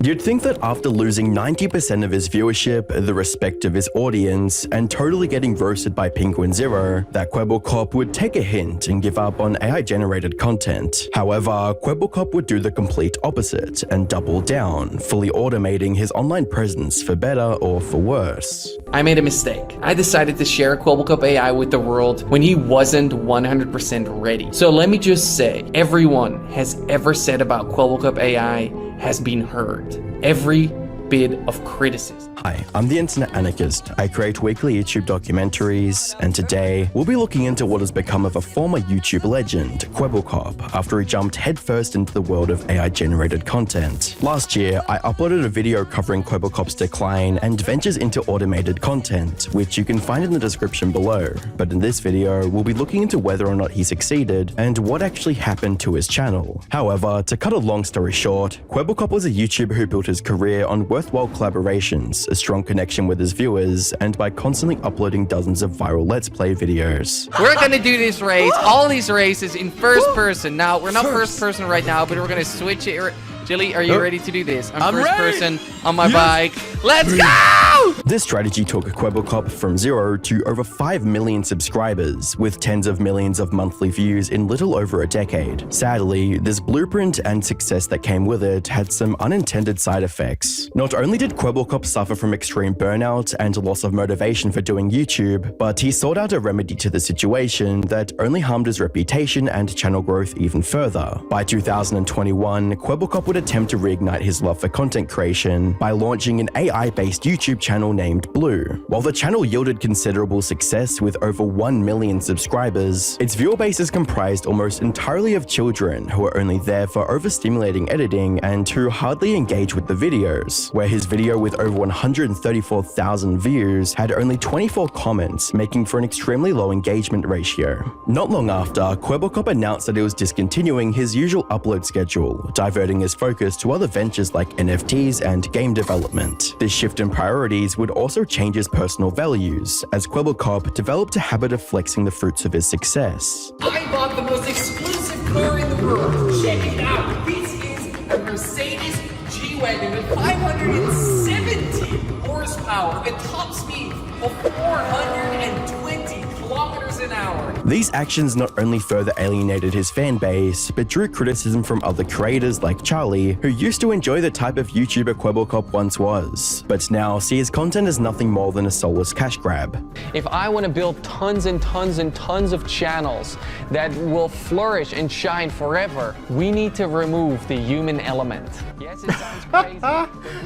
You'd think that after losing 90% of his viewership, the respect of his audience, and totally getting roasted by Penguin Zero, that Kwebbelkop would take a hint and give up on AI-generated content. However, Kwebbelkop would do the complete opposite and double down, fully automating his online presence for better or for worse. I made a mistake. I decided to share Kwebbelkop AI with the world when he wasn't 100% ready. So let me just say, everyone has ever said about Kwebbelkop AI has been heard. Every bit of criticism. Hi, I'm the Internet Anarchist. I create weekly YouTube documentaries, and today we'll be looking into what has become of a former YouTube legend, Kwebbelkop, after he jumped headfirst into the world of AI-generated content. Last year, I uploaded a video covering Kwebbelkop's decline and ventures into automated content, which you can find in the description below. But in this video, we'll be looking into whether or not he succeeded and what actually happened to his channel. However, to cut a long story short, Kwebbelkop was a YouTuber who built his career on worthwhile collaborations, a strong connection with his viewers, and by constantly uploading dozens of viral Let's Play videos. We're gonna do this race, all these races in first person. Now, we're not first person right now, but we're gonna switch it. Jilly, are you ready to do this? I'm first person on my bike. Let's go! This strategy took Kwebbelkop from 0 to over 5 million subscribers, with tens of millions of monthly views in little over a decade. Sadly, this blueprint and success that came with it had some unintended side effects. Not only did Kwebbelkop suffer from extreme burnout and loss of motivation for doing YouTube, but he sought out a remedy to the situation that only harmed his reputation and channel growth even further. By 2021, Kwebbelkop would attempt to reignite his love for content creation by launching an AI-based YouTube channel named Blue. While the channel yielded considerable success with over 1 million subscribers, its viewer base is comprised almost entirely of children who are only there for overstimulating editing and who hardly engage with the videos, where his video with over 134,000 views had only 24 comments, making for an extremely low engagement ratio. Not long after, Kwebbelkop announced that it was discontinuing his usual upload schedule, diverting his focus to other ventures like NFTs and game development. This shift in priorities would also change his personal values, as Kwebbelkop developed a habit of flexing the fruits of his success. I bought the most exclusive car in the world. Check it out. This is a Mercedes G-Wagon with 570 horsepower and top speed of 420 kilometers an hour. These actions not only further alienated his fan base, but drew criticism from other creators like Charlie, who used to enjoy the type of YouTuber Kwebbelkop once was, but now see his content as nothing more than a soulless cash grab. If I want to build tons and tons and tons of channels that will flourish and shine forever, we need to remove the human element. Yes, it sounds crazy.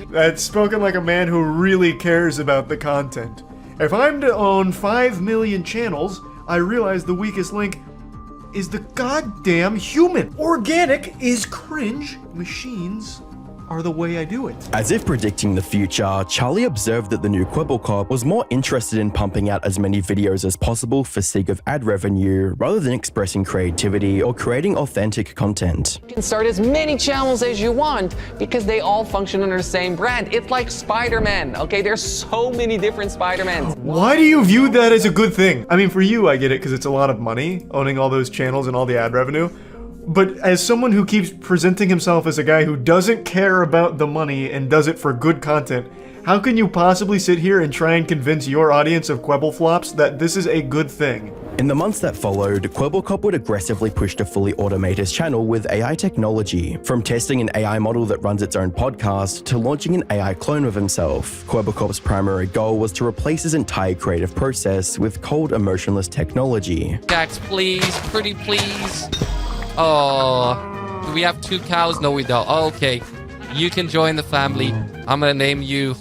That's spoken like a man who really cares about the content. If I'm to own 5 million channels, I realize the weakest link is the goddamn human. Organic is cringe. Machines are the way I do it. As if predicting the future, Charlie observed that the new Kwebbelkop was more interested in pumping out as many videos as possible for sake of ad revenue, rather than expressing creativity or creating authentic content. You can start as many channels as you want because they all function under the same brand. It's like Spider-Man, okay? There's so many different Spider-Mans. Why do you view that as a good thing? I mean, for you, I get it because it's a lot of money, owning all those channels and all the ad revenue. But as someone who keeps presenting himself as a guy who doesn't care about the money and does it for good content, how can you possibly sit here and try and convince your audience of Kwebbelflops that this is a good thing? In the months that followed, Kwebbelkop would aggressively push to fully automate his channel with AI technology. From testing an AI model that runs its own podcast to launching an AI clone of himself, Kwebbelkop's primary goal was to replace his entire creative process with cold, emotionless technology. Dax, please, pretty please. Oh, do we have 2 cows? No, we don't. Oh, okay. You can join the family. I'm gonna name you.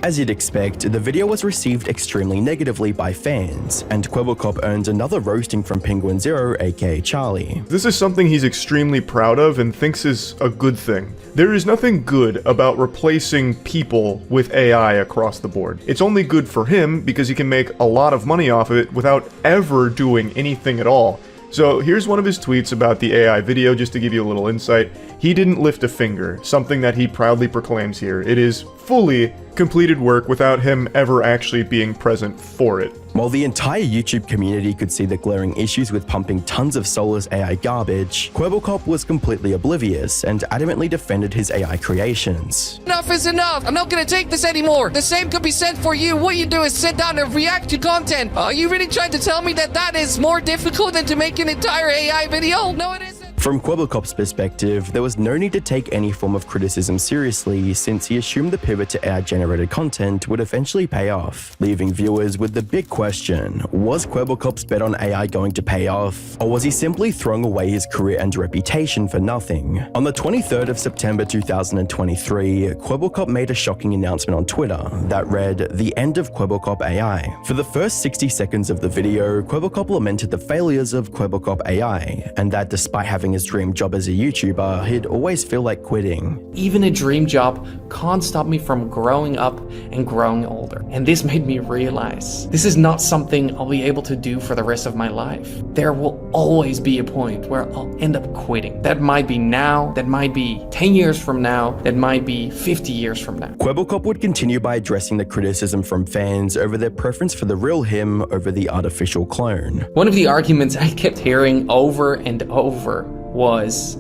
As you'd expect, the video was received extremely negatively by fans, and Kwebbelkop earned another roasting from Penguin Zero, aka Charlie. This is something he's extremely proud of and thinks is a good thing. There is nothing good about replacing people with AI across the board. It's only good for him because he can make a lot of money off of it without ever doing anything at all. So here's one of his tweets about the AI video, just to give you a little insight. He didn't lift a finger, something that he proudly proclaims here. It is fully completed work without him ever actually being present for it. While the entire YouTube community could see the glaring issues with pumping tons of soulless AI garbage, Kwebbelkop was completely oblivious and adamantly defended his AI creations. Enough is enough. I'm not gonna take this anymore. The same could be said for you. What you do is sit down and react to content. Are you really trying to tell me that that is more difficult than to make an entire AI video? No, it isn't. From Kwebbelkop's perspective, there was no need to take any form of criticism seriously since he assumed the pivot to AI-generated content would eventually pay off, leaving viewers with the big question: was Kwebbelkop's bet on AI going to pay off, or was he simply throwing away his career and reputation for nothing? On the 23rd of September 2023, Kwebbelkop made a shocking announcement on Twitter that read, "The end of Kwebbelkop AI." For the first 60 seconds of the video, Kwebbelkop lamented the failures of Kwebbelkop AI, and that despite having his dream job as a YouTuber, he'd always feel like quitting. Even a dream job can't stop me from growing up and growing older. And this made me realize this is not something I'll be able to do for the rest of my life. There will always be a point where I'll end up quitting. That might be now, that might be 10 years from now, that might be 50 years from now. Kwebbelkop would continue by addressing the criticism from fans over their preference for the real him over the artificial clone. One of the arguments I kept hearing over and over was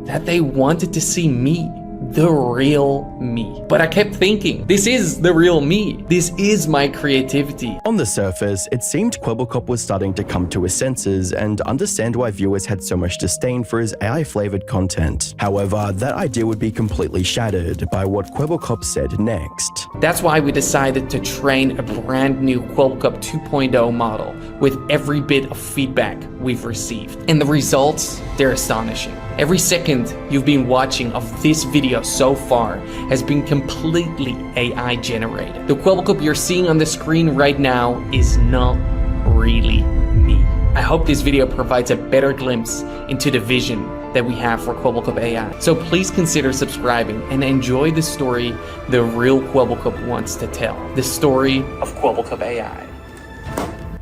that they wanted to see me, the real me. But I kept thinking, this is the real me. This is my creativity. On the surface, it seemed Kwebbelkop was starting to come to his senses and understand why viewers had so much disdain for his AI-flavored content. However, that idea would be completely shattered by what Kwebbelkop said next. That's why we decided to train a brand new Kwebbelkop 2.0 model with every bit of feedback we've received. And the results, they're astonishing. Every second you've been watching of this video so far has been completely AI generated. The Kwebbelkop you're seeing on the screen right now is not really me. I hope this video provides a better glimpse into the vision that we have for Kwebbelkop AI. So please consider subscribing and enjoy the story the real Kwebbelkop wants to tell. The story of Kwebbelkop AI.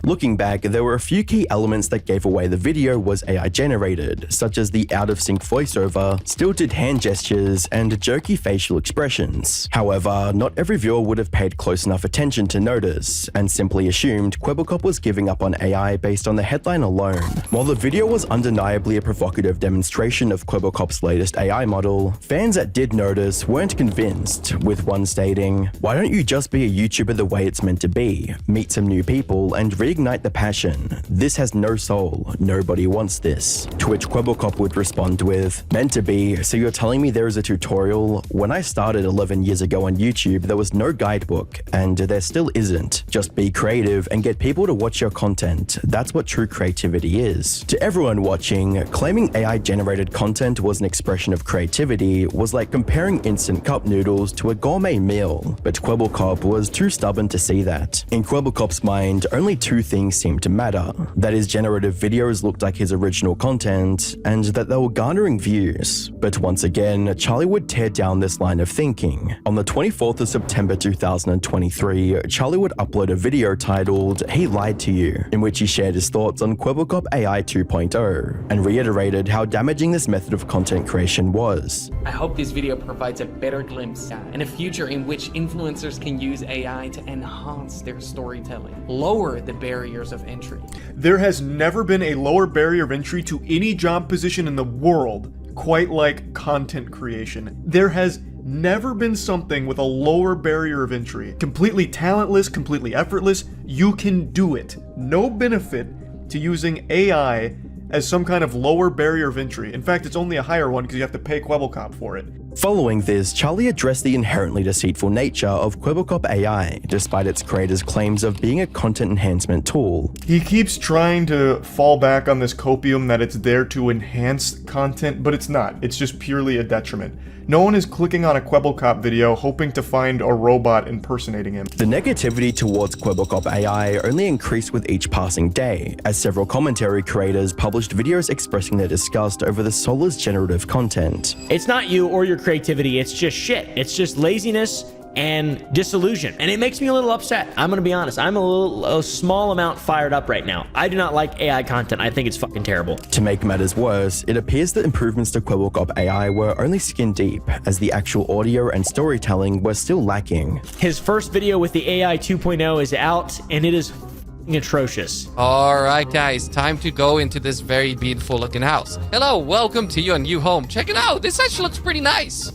Looking back, there were a few key elements that gave away the video was AI generated, such as the out-of-sync voiceover, stilted hand gestures, and jokey facial expressions. However, not every viewer would have paid close enough attention to notice, and simply assumed Kwebbelkop was giving up on AI based on the headline alone. While the video was undeniably a provocative demonstration of Kwebbelkop's latest AI model, fans that did notice weren't convinced, with one stating, "Why don't you just be a YouTuber the way it's meant to be? Meet some new people and reignite the passion. This has no soul. Nobody wants this." To which Kwebbelkop would respond with, "Meant to be, so you're telling me there is a tutorial? When I started 11 years ago on YouTube, there was no guidebook, and there still isn't. Just be creative and get people to watch your content. That's what true creativity is." To everyone watching, claiming AI-generated content was an expression of creativity was like comparing instant cup noodles to a gourmet meal. But Kwebbelkop was too stubborn to see that. In Kwebbelkop's mind, only two things seemed to matter. That his generative videos looked like his original content, and that they were garnering views. But once again, Charlie would tear down this line of thinking. On the 24th of September 2023, Charlie would upload a video titled "He Lied to You," in which he shared his thoughts on Kwebbelkop AI 2.0, and reiterated how damaging this method of content creation was. I hope this video provides a better glimpse and a future in which influencers can use AI to enhance their storytelling, lower the barriers of entry. There has never been a lower barrier of entry to any job position in the world quite like content creation. There has never been something with a lower barrier of entry. Completely talentless, completely effortless, you can do it. No benefit to using AI as some kind of lower barrier of entry. In fact, it's only a higher one because you have to pay Kwebbelkop for it. Following this, Charlie addressed the inherently deceitful nature of Kwebbelkop AI, despite its creators' claims of being a content enhancement tool. He keeps trying to fall back on this copium that it's there to enhance content, but it's not. It's just purely a detriment. No one is clicking on a Kwebbelkop video hoping to find a robot impersonating him. The negativity towards Kwebbelkop AI only increased with each passing day, as several commentary creators published videos expressing their disgust over the soulless generative content. It's not you or your creativity, it's just shit. It's just laziness and disillusioned. And it makes me a little upset. I'm gonna be honest. I'm a small amount fired up right now. I do not like AI content. I think it's fucking terrible. To make matters worse, it appears that improvements to Kwebbelkop AI were only skin deep, as the actual audio and storytelling were still lacking. His first video with the AI 2.0 is out, and it is f***ing atrocious. Alright guys, time to go into this very beautiful looking house. Hello, welcome to your new home. Check it out, this actually looks pretty nice.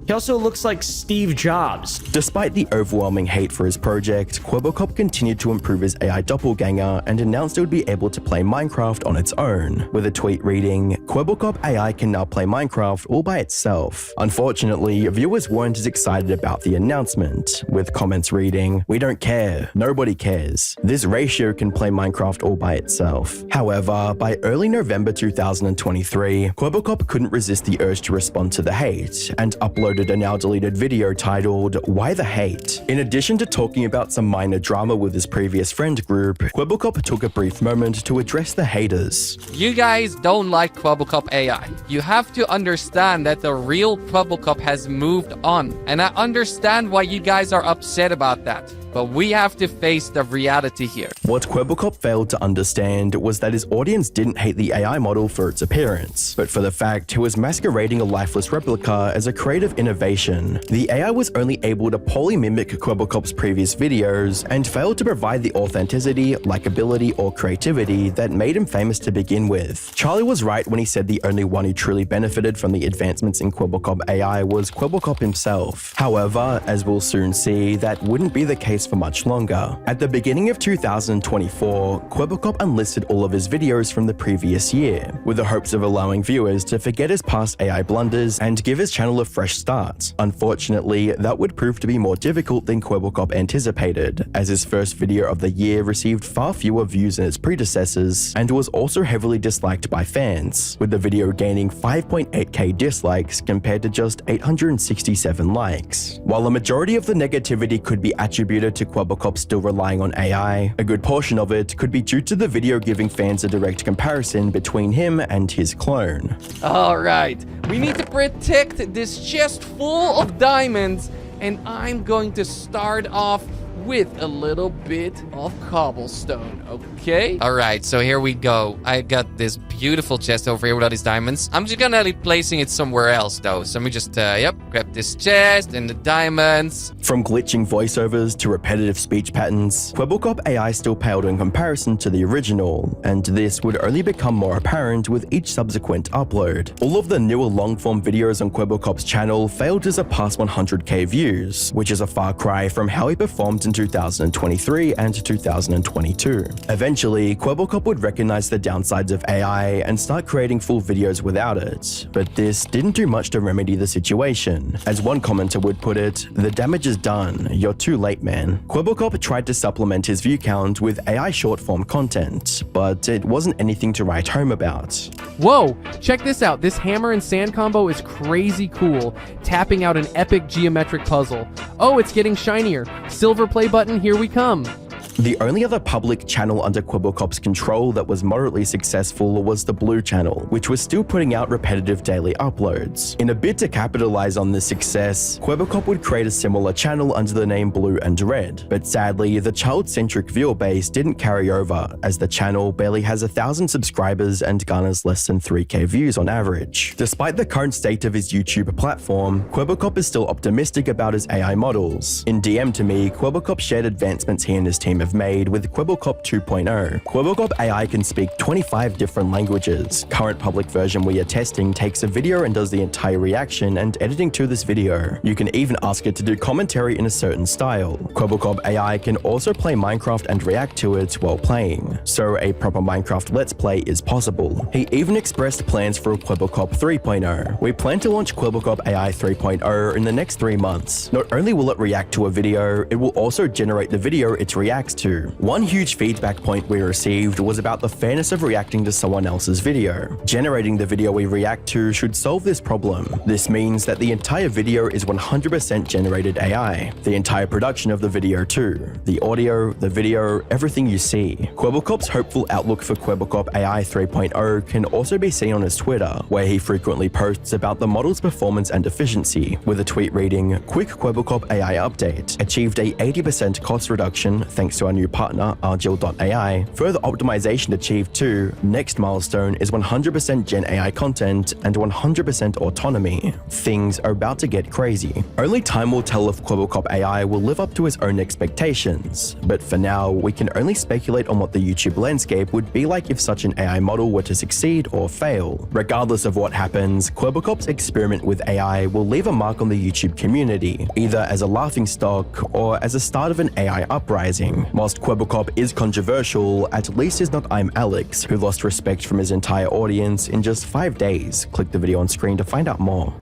He also looks like Steve Jobs. Despite the overwhelming hate for his project, Kwebbelkop continued to improve his AI doppelganger and announced it would be able to play Minecraft on its own, with a tweet reading, "Kwebbelkop AI can now play Minecraft all by itself." Unfortunately, viewers weren't as excited about the announcement, with comments reading, "We don't care, nobody cares. This ratio can play Minecraft all by itself." However, by early November 2023, Kwebbelkop couldn't resist the urge to respond to the hate, and uploaded a now deleted video titled, "Why the Hate?" In addition to talking about some minor drama with his previous friend group, Kwebbelkop took a brief moment to address the haters. You guys don't like Kwebbelkop AI. You have to understand that the real Kwebbelkop has moved on, and I understand why you guys are upset about that. But we have to face the reality here. What Kwebbelkop failed to understand was that his audience didn't hate the AI model for its appearance, but for the fact he was masquerading a lifeless replica as a creative innovation. The AI was only able to poorly mimic Kwebbelkop's previous videos and failed to provide the authenticity, likability, or creativity that made him famous to begin with. Charlie was right when he said the only one who truly benefited from the advancements in Kwebbelkop AI was Kwebbelkop himself. However, as we'll soon see, that wouldn't be the case for much longer. At the beginning of 2024, Kwebbelkop unlisted all of his videos from the previous year, with the hopes of allowing viewers to forget his past AI blunders and give his channel a fresh start. Unfortunately, that would prove to be more difficult than Kwebbelkop anticipated, as his first video of the year received far fewer views than its predecessors, and was also heavily disliked by fans, with the video gaining 5.8k dislikes compared to just 867 likes. While a majority of the negativity could be attributed to Kwebbelkop still relying on AI, a good portion of it could be due to the video giving fans a direct comparison between him and his clone. Alright, we need to protect this chest full of diamonds, and I'm going to start off with a little bit of cobblestone, okay? Alright, so here we go. I got this beautiful chest over here with all these diamonds. I'm just gonna be placing it somewhere else, though. So let me just, grab this chest and the diamonds. From glitching voiceovers to repetitive speech patterns, Kwebbelkop AI still paled in comparison to the original, and this would only become more apparent with each subsequent upload. All of the newer long-form videos on Kwebbelkop's channel failed to surpass 100k views, which is a far cry from how he performed in 2023 and 2022. Eventually, Kwebbelkop would recognize the downsides of AI and start creating full videos without it, but this didn't do much to remedy the situation. As one commenter would put it, "The damage is done, you're too late, man." Kwebbelkop tried to supplement his view count with AI short-form content, but it wasn't anything to write home about. Whoa, check this out. This hammer and sand combo is crazy cool, tapping out an epic geometric puzzle. Oh, it's getting shinier. Silver play button, here we come. The only other public channel under Kwebbelkop's control that was moderately successful was the Blue channel, which was still putting out repetitive daily uploads. In a bid to capitalize on this success, Kwebbelkop would create a similar channel under the name Blue and Red, but sadly, the child-centric viewer base didn't carry over, as the channel barely has 1,000 subscribers and garners less than 3k views on average. Despite the current state of his YouTube platform, Kwebbelkop is still optimistic about his AI models. In DM to me, Kwebbelkop shared advancements he and his team have made with Kwebbelkop 2.0. Kwebbelkop AI can speak 25 different languages. Current public version we are testing takes a video and does the entire reaction and editing to this video. You can even ask it to do commentary in a certain style. Kwebbelkop AI can also play Minecraft and react to it while playing, so a proper Minecraft Let's Play is possible. He even expressed plans for a Kwebbelkop 3.0. We plan to launch Kwebbelkop AI 3.0 in the next 3 months. Not only will it react to a video, it will also generate the video it reacts to. One huge feedback point we received was about the fairness of reacting to someone else's video. Generating the video we react to should solve this problem. This means that the entire video is 100% generated AI. The entire production of the video too. The audio, the video, everything you see. Kwebbelkop's hopeful outlook for Kwebbelkop AI 3.0 can also be seen on his Twitter, where he frequently posts about the model's performance and efficiency, with a tweet reading, "Quick Kwebbelkop AI update. Achieved a 80% cost reduction thanks to our new partner, Argil.ai. Further optimization achieved too. Next milestone is 100% Gen AI content and 100% autonomy." Things are about to get crazy. Only time will tell if Kwebbelkop AI will live up to his own expectations, but for now, we can only speculate on what the YouTube landscape would be like if such an AI model were to succeed or fail. Regardless of what happens, Kwebbelkop's experiment with AI will leave a mark on the YouTube community, either as a laughingstock or as a start of an AI uprising. Whilst Kwebbelkop is controversial, at least he's not I'm Alex, who lost respect from his entire audience in just 5 days. Click the video on screen to find out more.